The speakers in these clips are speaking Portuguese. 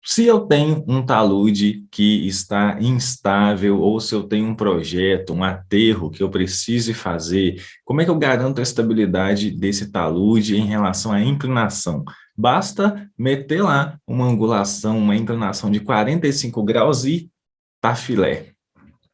Se eu tenho um talude que está instável, ou se eu tenho um projeto, um aterro que eu precise fazer, como é que eu garanto a estabilidade desse talude em relação à inclinação? Basta meter lá uma angulação, uma inclinação de 45 graus e tá filé.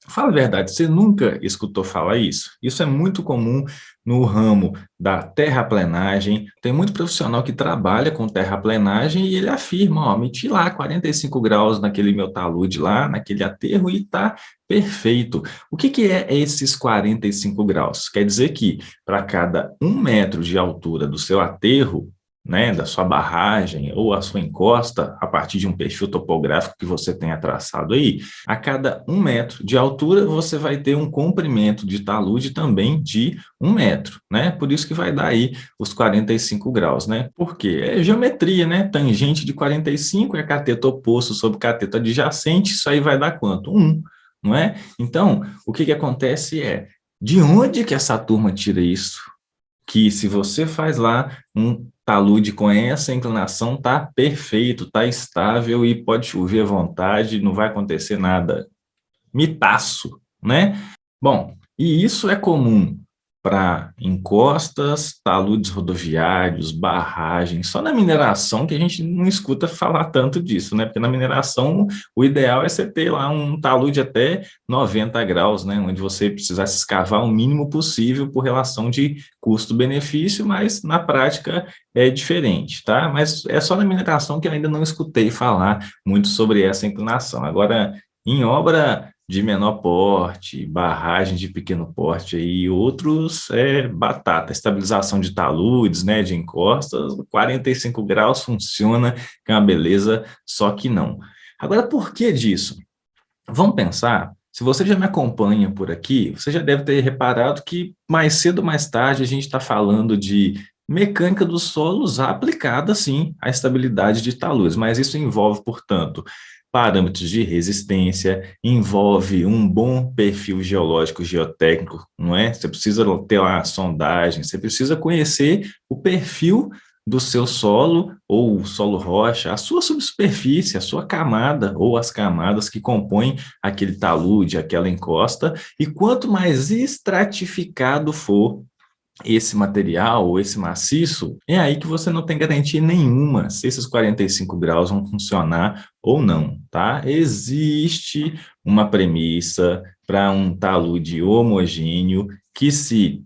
Fala a verdade, você nunca escutou falar isso? Isso é muito comum no ramo da terraplenagem. Tem muito profissional que trabalha com terraplenagem e ele afirma, ó, meti lá 45 graus naquele meu talude lá, naquele aterro e tá perfeito. O que que é esses 45 graus? Quer dizer que para cada 1 metro de altura do seu aterro, né, da sua barragem ou a sua encosta, a partir de um perfil topográfico que você tenha traçado aí, a cada 1 metro de altura, você vai ter um comprimento de talude também de 1 metro, né? Por isso que vai dar aí os 45 graus, né? Porque é geometria, né? Tangente de 45 é cateto oposto sobre cateto adjacente, isso aí vai dar quanto? 1, não é? Então, o que que acontece é, de onde que essa turma tira isso? Que se você faz lá um talude com essa inclinação, tá perfeito, tá estável e pode chover à vontade, não vai acontecer nada. Mitaço, né? Bom, e isso é comum para encostas, taludes rodoviários, barragens, só na mineração que a gente não escuta falar tanto disso, né? Porque na mineração o ideal é você ter lá um talude até 90 graus, né? Onde você precisasse escavar o mínimo possível por relação de custo-benefício, mas na prática é diferente, tá? Mas é só na mineração que eu ainda não escutei falar muito sobre essa inclinação. Agora, em obra de menor porte, barragem de pequeno porte e outros é batata, estabilização de taludes, né, de encostas, 45 graus funciona, que é uma beleza, só que não. Agora, por que disso? Vamos pensar, se você já me acompanha por aqui, você já deve ter reparado que mais cedo ou mais tarde a gente está falando de mecânica dos solos aplicada, sim, à estabilidade de taludes, mas isso envolve, portanto, parâmetros de resistência, envolve um bom perfil geológico, geotécnico, não é? Você precisa ter lá a sondagem, você precisa conhecer o perfil do seu solo ou solo rocha, a sua subsuperfície, a sua camada ou as camadas que compõem aquele talude, aquela encosta, e quanto mais estratificado for esse material ou esse maciço, é aí que você não tem garantia nenhuma se esses 45 graus vão funcionar ou não, tá? Existe uma premissa para um talude homogêneo que se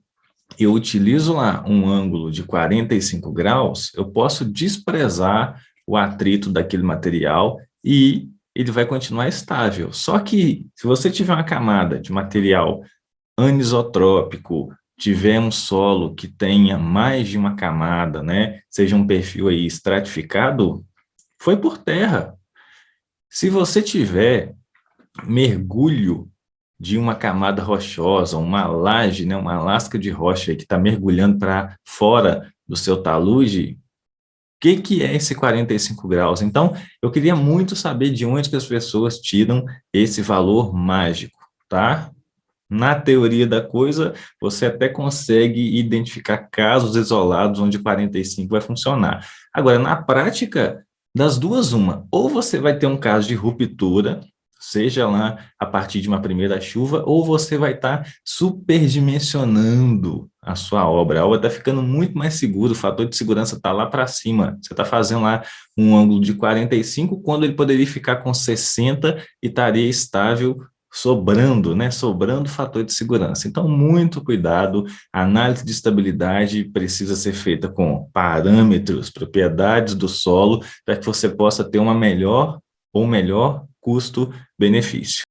eu utilizo lá um ângulo de 45 graus, eu posso desprezar o atrito daquele material e ele vai continuar estável. Só que se você tiver uma camada de material anisotrópico, tiver um solo que tenha mais de uma camada, né, seja um perfil aí estratificado, foi por terra. Se você tiver mergulho de uma camada rochosa, uma laje, né, uma lasca de rocha que está mergulhando para fora do seu talude, o que, que é esse 45 graus? Então, eu queria muito saber de onde que as pessoas tiram esse valor mágico, tá? Na teoria da coisa, você até consegue identificar casos isolados onde 45 vai funcionar. Agora, na prática, das duas, uma. Ou você vai ter um caso de ruptura, seja lá a partir de uma primeira chuva, ou você vai estar superdimensionando a sua obra. A obra está ficando muito mais segura, o fator de segurança está lá para cima. Você está fazendo lá um ângulo de 45, quando ele poderia ficar com 60 e estaria estável sobrando, né? Sobrando fator de segurança. Então, muito cuidado. A análise de estabilidade precisa ser feita com parâmetros, propriedades do solo, para que você possa ter uma melhor ou melhor custo-benefício.